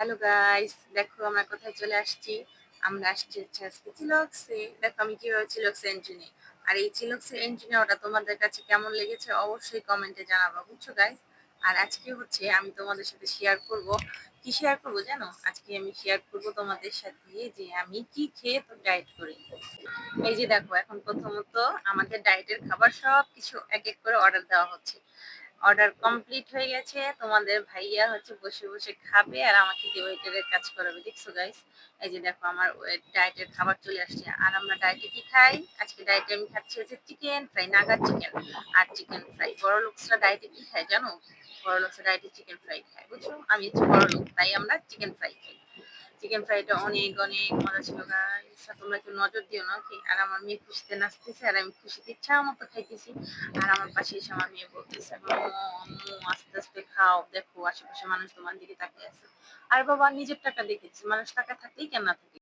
Hello guys, দেখো আমরা কোথায় চলে আসছি। আমরা আসছি হচ্ছে আজকে চিলক্সে। দেখো আমি কিভাবে চিলক্সে এন্ট্রি নিই। আর এই চিলক্সে এন্ট্রি নেওয়াটা তোমাদের কাছে কেমন লেগেছে অবশ্যই কমেন্টে জানাবো, বুঝছো গাইস। আর আজকে হচ্ছে আমি তোমাদের সাথে শেয়ার করব। কি শেয়ার করবো জানো? আজকে আমি শেয়ার করবো তোমাদের সাথে যে আমি কি খেয়ে তো ডায়েট করি। এই যে দেখো, এখন প্রথমত আমাদের ডায়েটের খাবার সব কিছু এক এক করে অর্ডার দেওয়া হচ্ছে। অর্ডার কমপ্লিট হয়ে গেছে, তোমাদের ভাইয়া হচ্ছে বসে বসে খাবে আর আমাকে দিয়ে ওয়েটারের কাজ করাবে, দেখছো গাইস। এই যে দেখো আমার ডায়েটের খাবার চলে আসছে। আর আমরা ডায়েটে কি খাই? আজকে ডায়েটে আমি খাচ্ছি হচ্ছে চিকেন ফ্রাই, নাগা চিকেন আর চিকেন ফ্রাই। বড় লোকসরা ডায়েটে কি খায় জানো? বড় লোকসরা ডায়েটে চিকেন ফ্রাই খায়, বুঝছো। আমি হচ্ছে বড় লোক, তাই আমরা চিকেন ফ্রাই খাই। চিকেন ফ্রাইটা অনেক অনেক মজা ছিল গাইস। তোমরা একটু নজর দিও না কি। আর আমার মেয়ে খুশিতে নাচতেছে আর আমি খুশিতে ইচ্ছা মতো খাইতেছি। আর আমার পাশে এসে আমার মেয়ে বলতেছে, আম্মু আম্মু আস্তে আস্তে খাও, দেখো আশেপাশে মানুষ তোমার দিকে তাকিয়ে আছে। আর বাবা নিজের টাকা দেখেছি, মানুষ টাকা থাকলেই কেন না থাকে।